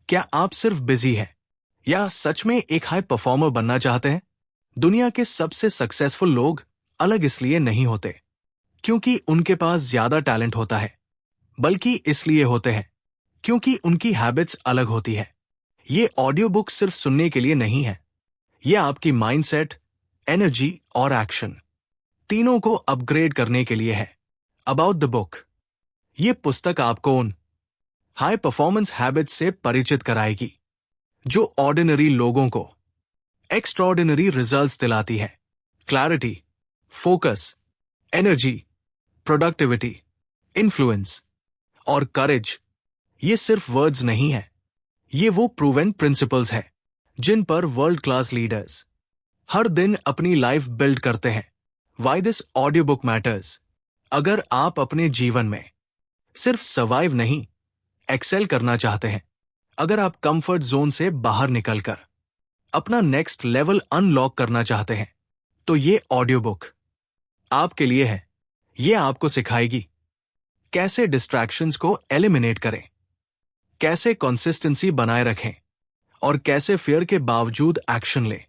क्या आप सिर्फ बिजी हैं या सच में एक हाई परफॉर्मर बनना चाहते हैं? दुनिया के सबसे सक्सेसफुल लोग अलग इसलिए नहीं होते क्योंकि उनके पास ज्यादा टैलेंट होता है, बल्कि इसलिए होते हैं क्योंकि उनकी हैबिट्स अलग होती है। ये ऑडियो बुक सिर्फ सुनने के लिए नहीं है, ये आपकी माइंडसेट, एनर्जी और एक्शन तीनों को अपग्रेड करने के लिए है। अबाउट द बुक, ये पुस्तक आपको उन हाई परफॉर्मेंस हैबिट्स से परिचित कराएगी जो ऑर्डिनरी लोगों को एक्स्ट्राऑर्डिनरी रिजल्ट्स दिलाती है। Clarity, focus, energy, productivity, influence और करेज, ये सिर्फ वर्ड्स नहीं है, ये वो प्रूवन प्रिंसिपल्स है जिन पर वर्ल्ड क्लास लीडर्स हर दिन अपनी लाइफ बिल्ड करते हैं। Why this audio book matters? अगर आप अपने जीवन में सिर्फ सर्वाइव नहीं, एक्सेल करना चाहते हैं, अगर आप कंफर्ट जोन से बाहर निकलकर अपना नेक्स्ट लेवल अनलॉक करना चाहते हैं, तो ये ऑडियो बुक आपके लिए है। ये आपको सिखाएगी कैसे डिस्ट्रैक्शंस को एलिमिनेट करें, कैसे कंसिस्टेंसी बनाए रखें और कैसे फियर के बावजूद एक्शन लें।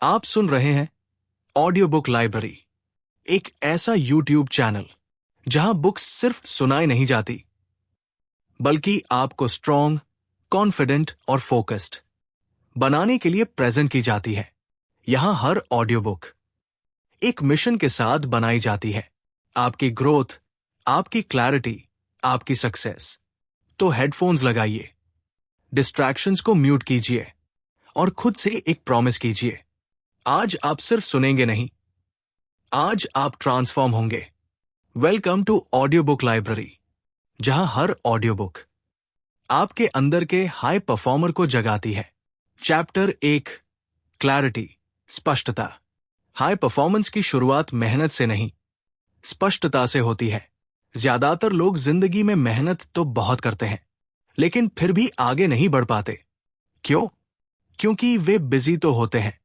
आप सुन रहे हैं ऑडियो बुक लाइब्रेरी, एक ऐसा यूट्यूब चैनल जहां बुक्स सिर्फ सुनाई नहीं जाती, बल्कि आपको स्ट्रॉन्ग, कॉन्फिडेंट और फोकस्ड बनाने के लिए प्रेजेंट की जाती है। यहां हर ऑडियो बुक एक मिशन के साथ बनाई जाती है, आपकी ग्रोथ, आपकी क्लैरिटी, आपकी सक्सेस। तो हेडफोन्स लगाइए, डिस्ट्रैक्शंस को म्यूट कीजिए और खुद से एक प्रॉमिस कीजिए, आज आप सिर्फ सुनेंगे नहीं, आज आप ट्रांसफॉर्म होंगे। Welcome to audio book library, जहां हर ऑडियो बुक आपके अंदर के हाई परफॉर्मर को जगाती है। चैप्टर 1, क्लैरिटी, स्पष्टता। हाई परफॉर्मेंस की शुरुआत मेहनत से नहीं, स्पष्टता से होती है। ज्यादातर लोग जिंदगी में मेहनत तो बहुत करते हैं, लेकिन फिर भी आगे नहीं बढ़ पाते। क्यों? क्योंकि वे बिजी तो होते हैं,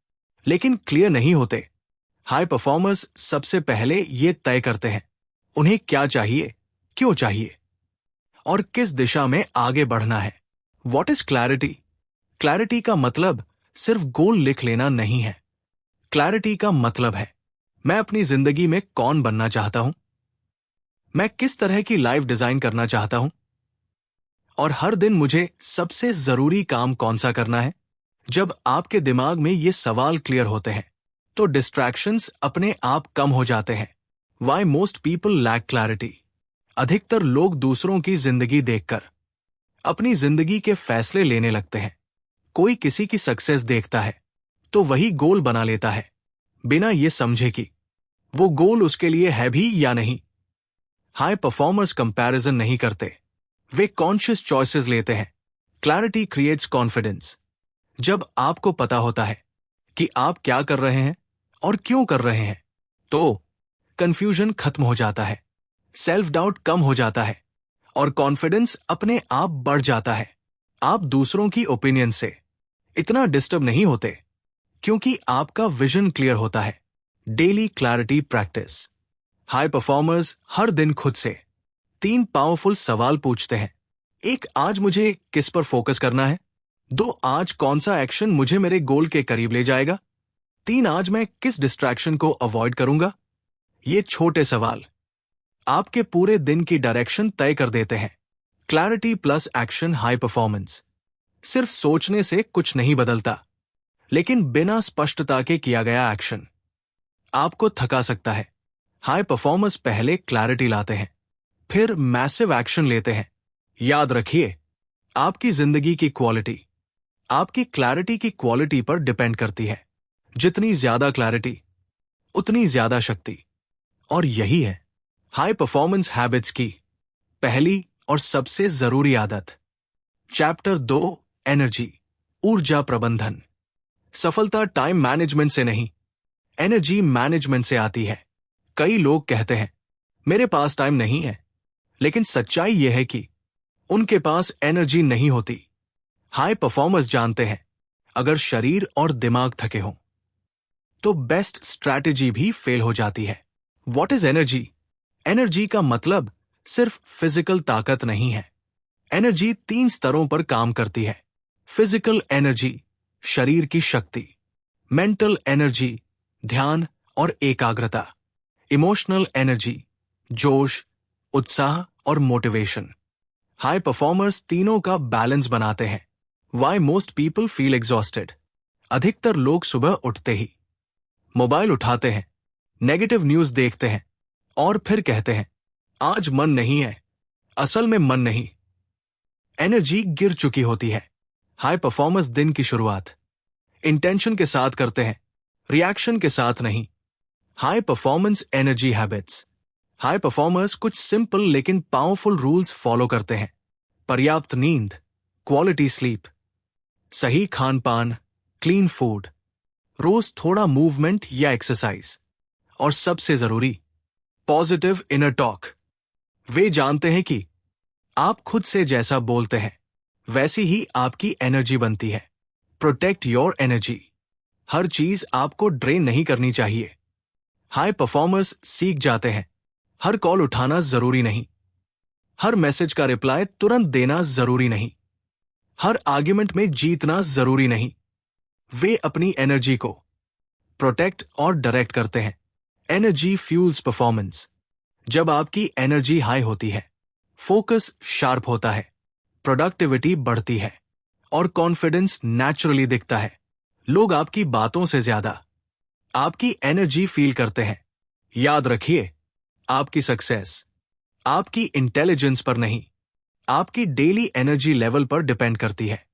लेकिन क्लियर नहीं होते। हाई परफॉर्मर्स सबसे पहले ये तय करते हैं उन्हें क्या चाहिए, क्यों चाहिए और किस दिशा में आगे बढ़ना है। What is clarity? क्लैरिटी का मतलब सिर्फ गोल लिख लेना नहीं है। क्लैरिटी का मतलब है मैं अपनी जिंदगी में कौन बनना चाहता हूं, मैं किस तरह की लाइफ डिजाइन करना चाहता हूं और हर दिन मुझे सबसे जरूरी काम कौन सा करना है। जब आपके दिमाग में ये सवाल क्लियर होते हैं तो डिस्ट्रैक्शंस अपने आप कम हो जाते हैं। Why most people lack clarity? अधिकतर लोग दूसरों की जिंदगी देखकर अपनी जिंदगी के फैसले लेने लगते हैं। कोई किसी की सक्सेस देखता है तो वही गोल बना लेता है, बिना ये समझे कि वो गोल उसके लिए है भी या नहीं। हाई परफॉर्मर्स कंपैरिजन नहीं करते, वे कॉन्शियस चॉइसेस लेते हैं। Clarity creates confidence. जब आपको पता होता है कि आप क्या कर रहे हैं और क्यों कर रहे हैं, तो कंफ्यूजन खत्म हो जाता है, सेल्फ डाउट कम हो जाता है और कॉन्फिडेंस अपने आप बढ़ जाता है। आप दूसरों की ओपिनियन से इतना डिस्टर्ब नहीं होते क्योंकि आपका विजन क्लियर होता है। Daily clarity practice. High performers हर दिन खुद से 3 पावरफुल सवाल पूछते हैं। 1, आज मुझे किस पर फोकस करना है। 2, आज कौन सा एक्शन मुझे मेरे गोल के करीब ले जाएगा। 3, आज मैं किस डिस्ट्रैक्शन को अवॉइड करूंगा। ये छोटे सवाल आपके पूरे दिन की डायरेक्शन तय कर देते हैं। Clarity plus action high performance. सिर्फ सोचने से कुछ नहीं बदलता, लेकिन बिना स्पष्टता के किया गया एक्शन आपको थका सकता है। हाई परफॉर्मर्स पहले क्लैरिटी लाते हैं, फिर मैसिव एक्शन लेते हैं। याद रखिए, आपकी जिंदगी की क्वालिटी आपकी क्लैरिटी की क्वालिटी पर डिपेंड करती है। जितनी ज्यादा क्लैरिटी, उतनी ज्यादा शक्ति। और यही है हाई परफॉर्मेंस हैबिट्स की पहली और सबसे जरूरी आदत। चैप्टर 2, एनर्जी, ऊर्जा प्रबंधन। सफलता टाइम मैनेजमेंट से नहीं, एनर्जी मैनेजमेंट से आती है। कई लोग कहते हैं मेरे पास टाइम नहीं है, लेकिन सच्चाई यह है कि उनके पास एनर्जी नहीं होती। हाई परफॉर्मर्स जानते हैं अगर शरीर और दिमाग थके हों तो बेस्ट स्ट्रैटेजी भी फेल हो जाती है। What is energy? एनर्जी का मतलब सिर्फ फिजिकल ताकत नहीं है। एनर्जी 3 स्तरों पर काम करती है। फिजिकल एनर्जी, शरीर की शक्ति। मेंटल एनर्जी, ध्यान और एकाग्रता। इमोशनल एनर्जी, जोश, उत्साह और मोटिवेशन। हाई परफॉर्मर्स तीनों का बैलेंस बनाते हैं। Why most people feel exhausted. अधिकतर लोग सुबह उठते ही मोबाइल उठाते हैं, नेगेटिव न्यूज देखते हैं और फिर कहते हैं आज मन नहीं है। असल में मन नहीं, एनर्जी गिर चुकी होती है। हाई परफॉर्मर्स दिन की शुरुआत इंटेंशन के साथ करते हैं, रिएक्शन के साथ नहीं। High performance energy habits. High performers कुछ सिंपल लेकिन पावरफुल रूल्स फॉलो करते हैं। पर्याप्त नींद, क्वालिटी स्लीप, सही खान पान, क्लीन फूड, रोज थोड़ा मूवमेंट या एक्सरसाइज, और सबसे जरूरी पॉजिटिव इनर टॉक। वे जानते हैं कि आप खुद से जैसा बोलते हैं वैसी ही आपकी एनर्जी बनती है। Protect your energy. हर चीज आपको ड्रेन नहीं करनी चाहिए। हाई परफॉर्मर्स सीख जाते हैं हर कॉल उठाना जरूरी नहीं, हर मैसेज का रिप्लाई तुरंत देना जरूरी नहीं, हर आर्ग्यूमेंट में जीतना जरूरी नहीं। वे अपनी एनर्जी को प्रोटेक्ट और डायरेक्ट करते हैं। Energy fuels performance. जब आपकी एनर्जी हाई होती है, फोकस शार्प होता है, प्रोडक्टिविटी बढ़ती है और कॉन्फिडेंस नेचुरली दिखता है। लोग आपकी बातों से ज्यादा आपकी एनर्जी फील करते हैं। याद रखिए, आपकी सक्सेस आपकी इंटेलिजेंस पर नहीं, आपकी डेली एनर्जी लेवल पर डिपेंड करती है।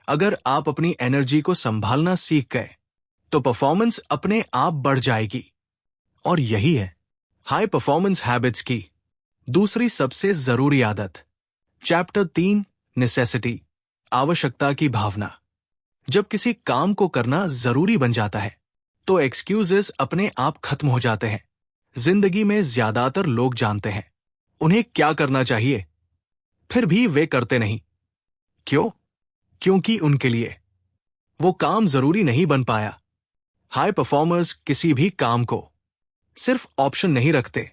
अगर आप अपनी एनर्जी को संभालना सीख गए तो परफॉर्मेंस अपने आप बढ़ जाएगी। और यही है हाई परफॉर्मेंस हैबिट्स की दूसरी सबसे जरूरी आदत। चैप्टर 3, नेसेसिटी, आवश्यकता की भावना। जब किसी काम को करना जरूरी बन जाता है तो एक्सक्यूजेस अपने आप खत्म हो जाते हैं। जिंदगी में ज्यादातर लोग जानते हैं उन्हें क्या करना चाहिए, फिर भी वे करते नहीं। क्यों? क्योंकि उनके लिए वो काम जरूरी नहीं बन पाया। हाई परफॉर्मर्स किसी भी काम को सिर्फ ऑप्शन नहीं रखते,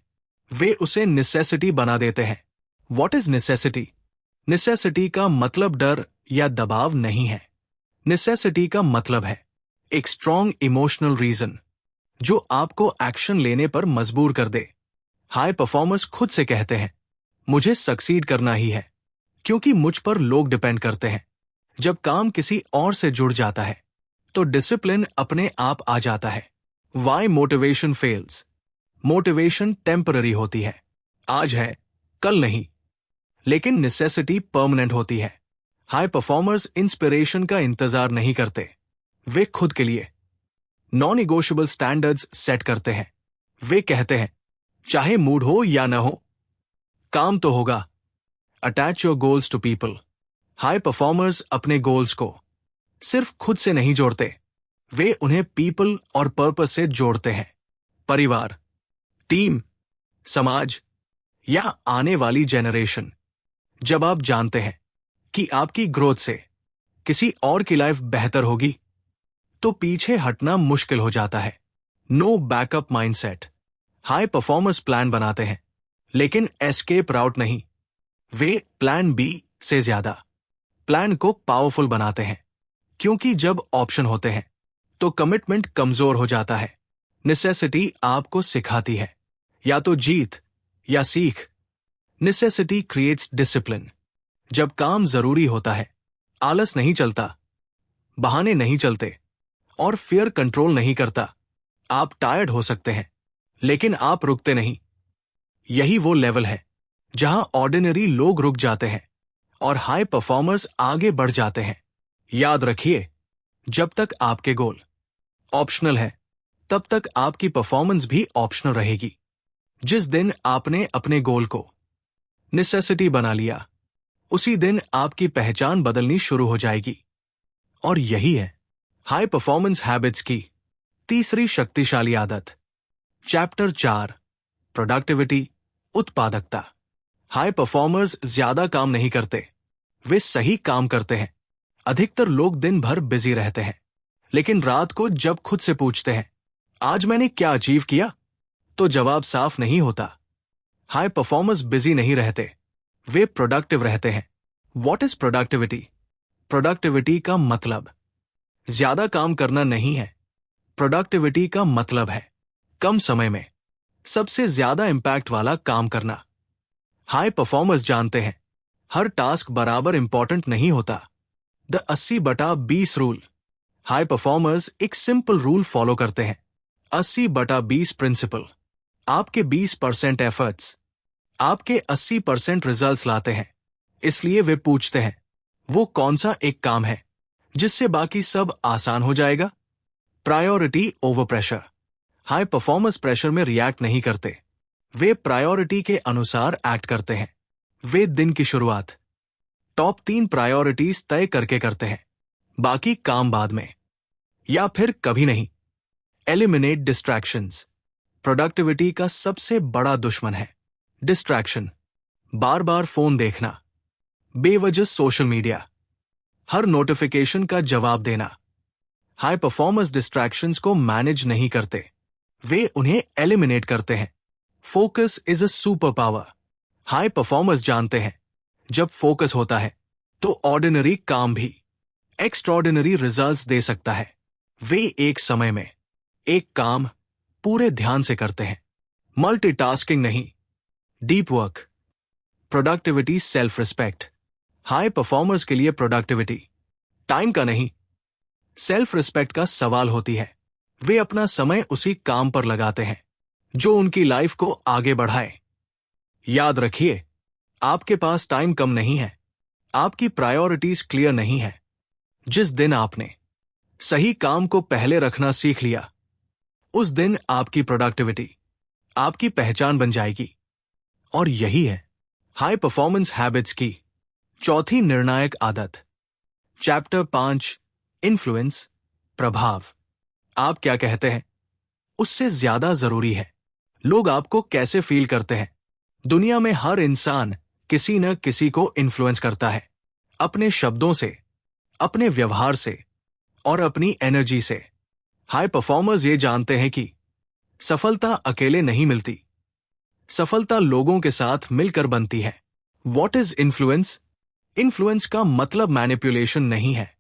वे उसे नेसेसिटी बना देते हैं। What is necessity? नेसेसिटी का मतलब डर या दबाव नहीं है। नेसेसिटी का मतलब है एक स्ट्रॉन्ग इमोशनल रीजन जो आपको एक्शन लेने पर मजबूर कर दे। हाई परफॉर्मर्स खुद से कहते हैं मुझे सक्सीड करना ही है क्योंकि मुझ पर लोग डिपेंड करते हैं। जब काम किसी और से जुड़ जाता है तो डिसिप्लिन अपने आप आ जाता है। Why motivation fails? Motivation temporary होती है, आज है कल नहीं, लेकिन नेसेसिटी परमानेंट होती है। हाई परफॉर्मर्स इंस्पिरेशन का इंतजार नहीं करते, वे खुद के लिए नॉन निगोशिएबल स्टैंडर्ड्स सेट करते हैं। वे कहते हैं चाहे मूड हो या न हो, काम तो होगा। Attach your goals to people. High performers अपने गोल्स को सिर्फ खुद से नहीं जोड़ते, वे उन्हें पीपल और पर्पस से जोड़ते हैं। परिवार, टीम, समाज या आने वाली जेनरेशन। जब आप जानते हैं कि आपकी ग्रोथ से किसी और की लाइफ बेहतर होगी तो पीछे हटना मुश्किल हो जाता है। No backup mindset. High performers plan बनाते हैं लेकिन एस्केप राउट नहीं, वे प्लान बी से ज्यादा प्लान को पावरफुल बनाते हैं। क्योंकि जब ऑप्शन होते हैं तो कमिटमेंट कमजोर हो जाता है। नेसेसिटी आपको सिखाती है या तो जीत या सीख। Necessity creates discipline. जब काम जरूरी होता है, आलस नहीं चलता, बहाने नहीं चलते और फियर कंट्रोल नहीं करता। आप टायर्ड हो सकते हैं लेकिन आप रुकते नहीं। यही वो लेवल है जहां ऑर्डिनरी लोग रुक जाते हैं और हाई परफॉर्मर्स आगे बढ़ जाते हैं। याद रखिए, जब तक आपके गोल ऑप्शनल है तब तक आपकी परफॉर्मेंस भी ऑप्शनल रहेगी। जिस दिन आपने अपने गोल को नेसेसिटी बना लिया, उसी दिन आपकी पहचान बदलनी शुरू हो जाएगी। और यही है हाई परफॉर्मेंस हैबिट्स की तीसरी शक्तिशाली आदत। चैप्टर 4, प्रोडक्टिविटी, उत्पादकता। हाई परफॉर्मर्स ज्यादा काम नहीं करते, वे सही काम करते हैं। अधिकतर लोग दिन भर बिजी रहते हैं लेकिन रात को जब खुद से पूछते हैं आज मैंने क्या अचीव किया, तो जवाब साफ नहीं होता। हाई परफॉर्मर्स बिजी नहीं रहते, वे प्रोडक्टिव रहते हैं। What is productivity? प्रोडक्टिविटी का मतलब ज्यादा काम करना नहीं है। प्रोडक्टिविटी का मतलब है कम समय में सबसे ज्यादा इंपैक्ट वाला काम करना। हाई परफॉर्मर्स जानते हैं हर टास्क बराबर इंपॉर्टेंट नहीं होता। The 80/20 rule. हाई परफॉर्मर्स एक सिंपल रूल फॉलो करते हैं। 80/20 प्रिंसिपल। आपके 20% एफर्ट्स आपके 80% रिजल्ट्स लाते हैं। इसलिए वे पूछते हैं वो कौन सा एक काम है जिससे बाकी सब आसान हो जाएगा। Priority over pressure. High performers pressure में रिएक्ट नहीं करते, वे प्रायोरिटी के अनुसार एक्ट करते हैं। वे दिन की शुरुआत टॉप 3 प्रायोरिटीज तय करके करते हैं, बाकी काम बाद में या फिर कभी नहीं। Eliminate distractions. प्रोडक्टिविटी का सबसे बड़ा दुश्मन है डिस्ट्रैक्शन। बार बार फोन देखना, बेवजह सोशल मीडिया, हर नोटिफिकेशन का जवाब देना। हाई परफॉर्मर्स डिस्ट्रैक्शंस को मैनेज नहीं करते, वे उन्हें एलिमिनेट करते हैं। Focus is a super power. High performers जानते हैं जब फोकस होता है तो ऑर्डिनरी काम भी एक्स्ट्रॉर्डिनरी रिजल्ट्स दे सकता है। वे एक समय में एक काम पूरे ध्यान से करते हैं, मल्टीटास्किंग नहीं, deep work. Productivity self respect. High performers के लिए प्रोडक्टिविटी टाइम का नहीं, सेल्फ रिस्पेक्ट का सवाल होती है। वे अपना समय उसी काम पर लगाते हैं जो उनकी लाइफ को आगे बढ़ाए। याद रखिए, आपके पास टाइम कम नहीं है, आपकी प्रायोरिटीज क्लियर नहीं है। जिस दिन आपने सही काम को पहले रखना सीख लिया, उस दिन आपकी प्रोडक्टिविटी आपकी पहचान बन जाएगी। और यही है हाई परफॉर्मेंस हैबिट्स की चौथी निर्णायक आदत। चैप्टर 5 इन्फ्लुएंस, प्रभाव। आप क्या कहते हैं उससे ज्यादा जरूरी है लोग आपको कैसे फील करते हैं। दुनिया में हर इंसान किसी न किसी को इन्फ्लुएंस करता है, अपने शब्दों से, अपने व्यवहार से और अपनी एनर्जी से। हाई परफॉर्मर्स ये जानते हैं कि सफलता अकेले नहीं मिलती, सफलता लोगों के साथ मिलकर बनती है। What is influence? इन्फ्लुएंस का मतलब मैनिपुलेशन नहीं है।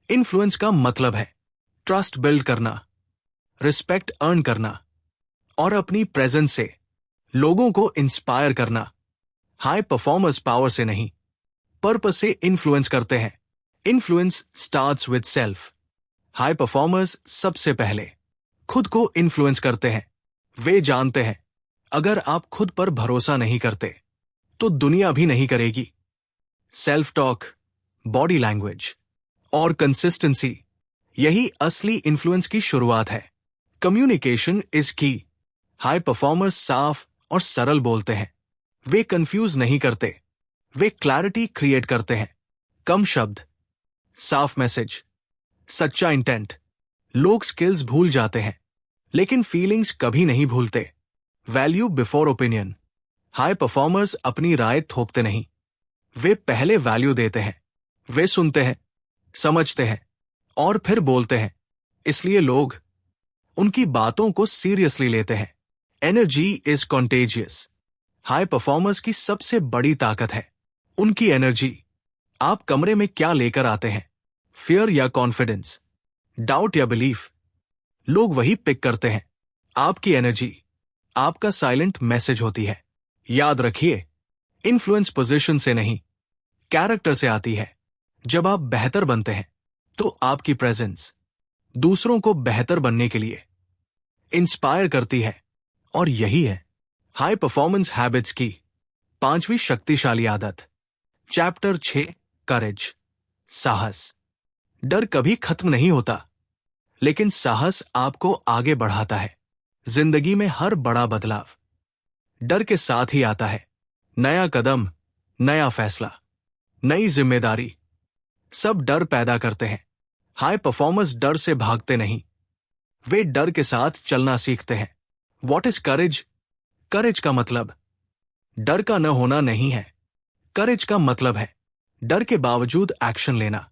इन्फ्लुएंस का मतलब है ट्रस्ट बिल्ड करना, रिस्पेक्ट अर्न करना और अपनी प्रेजेंस से लोगों को इंस्पायर करना। हाई परफॉर्मर्स पावर से नहीं, पर्पस से इन्फ्लुएंस करते हैं। Influence starts with self. High performers सबसे पहले खुद को इन्फ्लुएंस करते हैं। वे जानते हैं अगर आप खुद पर भरोसा नहीं करते तो दुनिया भी नहीं करेगी। सेल्फ टॉक, बॉडी लैंग्वेज और कंसिस्टेंसी, यही असली इन्फ्लुएंस की शुरुआत है। कम्युनिकेशन इज की। हाई परफॉर्मर्स साफ और सरल बोलते हैं, वे कंफ्यूज नहीं करते, वे क्लैरिटी क्रिएट करते हैं। कम शब्द, साफ मैसेज, सच्चा इंटेंट। लोग स्किल्स भूल जाते हैं लेकिन फीलिंग्स कभी नहीं भूलते। Value before opinion. High performers अपनी राय थोपते नहीं, वे पहले वैल्यू देते हैं। वे सुनते हैं, समझते हैं और फिर बोलते हैं, इसलिए लोग उनकी बातों को सीरियसली लेते हैं। Energy is contagious. High performers की सबसे बड़ी ताकत है उनकी एनर्जी। आप कमरे में क्या लेकर आते हैं, फियर या कॉन्फिडेंस, डाउट या बिलीफ, लोग वही पिक करते हैं। आपकी एनर्जी आपका साइलेंट मैसेज होती है। याद रखिए, इन्फ्लुएंस पोजीशन से नहीं, कैरेक्टर से आती है। जब आप बेहतर बनते हैं तो आपकी प्रेजेंस दूसरों को बेहतर बनने के लिए इंस्पायर करती है। और यही है हाई परफॉर्मेंस हैबिट्स की 5वीं शक्तिशाली आदत। चैप्टर 6 करेज, साहस। डर कभी खत्म नहीं होता, लेकिन साहस आपको आगे बढ़ाता है। जिंदगी में हर बड़ा बदलाव डर के साथ ही आता है। नया कदम, नया फैसला, नई जिम्मेदारी, सब डर पैदा करते हैं। हाई परफॉर्मर्स डर से भागते नहीं, वे डर के साथ चलना सीखते हैं। वॉट इज करेज? करेज का मतलब डर का न होना नहीं है। करेज का मतलब है डर के बावजूद एक्शन लेना।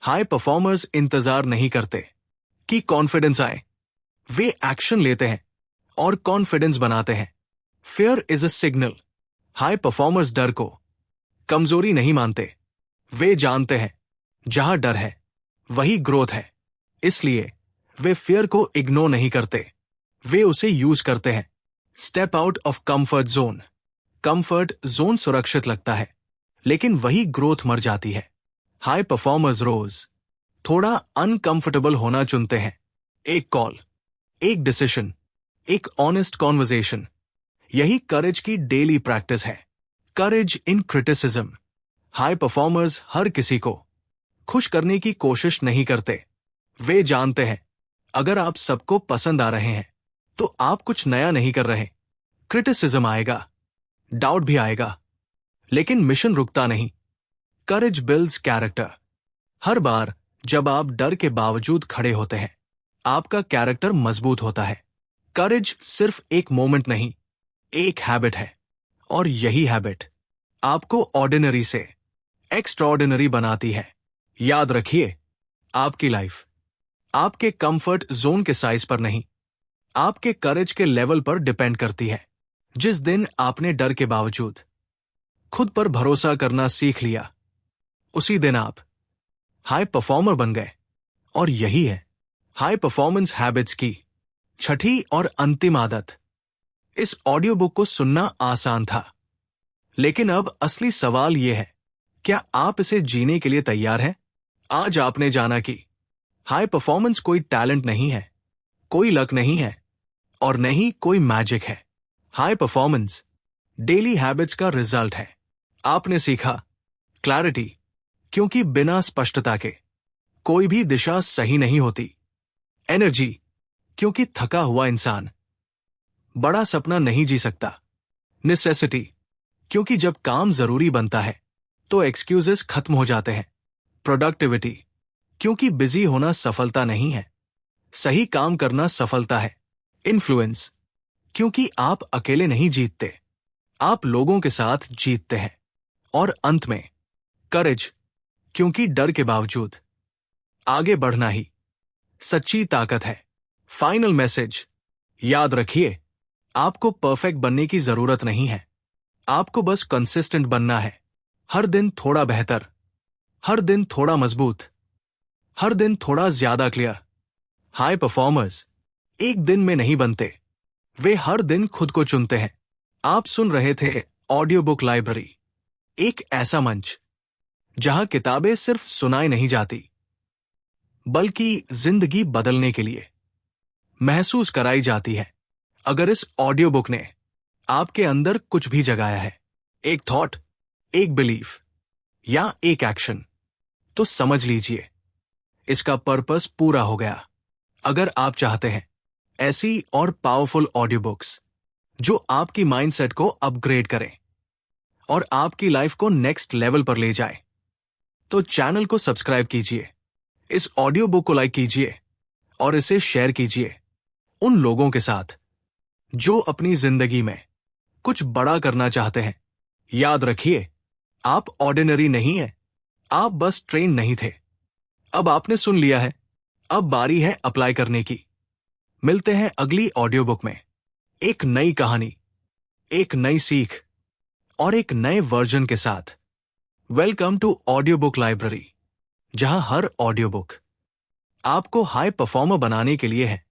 हाई परफॉर्मर्स इंतजार नहीं करते कि कॉन्फिडेंस आए, वे एक्शन लेते हैं और कॉन्फिडेंस बनाते हैं। Fear is a signal. High performers डर को कमजोरी नहीं मानते, वे जानते हैं जहां डर है वही ग्रोथ है। इसलिए वे फियर को इग्नोर नहीं करते, वे उसे यूज करते हैं। Step out of comfort zone. Comfort zone सुरक्षित लगता है, लेकिन वही ग्रोथ मर जाती है। हाई परफॉर्मर्स रोज थोड़ा अनकंफर्टेबल होना चुनते हैं। एक कॉल, एक डिसीजन, एक ऑनेस्ट कॉन्वर्जेशन, यही करेज की डेली प्रैक्टिस है। करेज इन क्रिटिसिज्म। हाई परफॉर्मर्स हर किसी को खुश करने की कोशिश नहीं करते। वे जानते हैं अगर आप सबको पसंद आ रहे हैं तो आप कुछ नया नहीं कर रहे। क्रिटिसिज्म आएगा, डाउट भी आएगा, लेकिन मिशन रुकता नहीं। करेज बिल्ड्स कैरेक्टर। हर बार जब आप डर के बावजूद खड़े होते हैं, आपका कैरेक्टर मजबूत होता है। करेज सिर्फ एक मोमेंट नहीं, एक हैबिट है, और यही हैबिट आपको ऑर्डिनरी से एक्स्ट्राऑर्डिनरी बनाती है। याद रखिए, आपकी लाइफ आपके कंफर्ट जोन के साइज पर नहीं, आपके करेज के लेवल पर डिपेंड करती है। जिस दिन आपने डर के बावजूद खुद पर भरोसा करना सीख लिया, उसी दिन आप हाई परफॉर्मर बन गए। और यही है हाई परफॉर्मेंस हैबिट्स की छठी और अंतिम आदत। इस ऑडियो बुक को सुनना आसान था, लेकिन अब असली सवाल यह है, क्या आप इसे जीने के लिए तैयार हैं? आज आपने जाना कि हाई परफॉर्मेंस कोई टैलेंट नहीं है, कोई लक नहीं है, और नहीं कोई मैजिक है। हाई परफॉर्मेंस डेली हैबिट्स का रिजल्ट है। आपने सीखा क्लैरिटी, क्योंकि बिना स्पष्टता के कोई भी दिशा सही नहीं होती। एनर्जी, क्योंकि थका हुआ इंसान बड़ा सपना नहीं जी सकता। नेसेसिटी, क्योंकि जब काम जरूरी बनता है तो एक्सक्यूजेस खत्म हो जाते हैं। प्रोडक्टिविटी, क्योंकि बिजी होना सफलता नहीं है, सही काम करना सफलता है। इन्फ्लुएंस, क्योंकि आप अकेले नहीं जीतते, आप लोगों के साथ जीतते हैं। और अंत में करेज, क्योंकि डर के बावजूद आगे बढ़ना ही सच्ची ताकत है। फाइनल मैसेज, याद रखिए, आपको परफेक्ट बनने की जरूरत नहीं है, आपको बस कंसिस्टेंट बनना है। हर दिन थोड़ा बेहतर, हर दिन थोड़ा मजबूत, हर दिन थोड़ा ज्यादा क्लियर। हाई परफॉर्मर्स एक दिन में नहीं बनते, वे हर दिन खुद को चुनते हैं। आप सुन रहे थे ऑडियो बुक लाइब्रेरी, एक ऐसा मंच जहां किताबें सिर्फ सुनाई नहीं जाती, बल्कि जिंदगी बदलने के लिए महसूस कराई जाती है। अगर इस ऑडियो बुक ने आपके अंदर कुछ भी जगाया है, एक थॉट, एक बिलीफ या एक एक्शन, तो समझ लीजिए इसका पर्पस पूरा हो गया। अगर आप चाहते हैं ऐसी और पावरफुल ऑडियो बुक्स जो आपकी माइंडसेट को अपग्रेड करें और आपकी लाइफ को नेक्स्ट लेवल पर ले जाए, तो चैनल को सब्सक्राइब कीजिए, इस ऑडियो बुक को लाइक कीजिए और इसे शेयर कीजिए उन लोगों के साथ जो अपनी जिंदगी में कुछ बड़ा करना चाहते हैं। याद रखिए, आप ऑर्डिनरी नहीं हैं, आप बस ट्रेन नहीं थे। अब आपने सुन लिया है, अब बारी है अप्लाई करने की। मिलते हैं अगली ऑडियो बुक में, एक नई कहानी, एक नई सीख और एक नए वर्जन के साथ। Welcome to audio book library, जहां हर ऑडियो बुक आपको हाई परफॉर्मर बनाने के लिए है।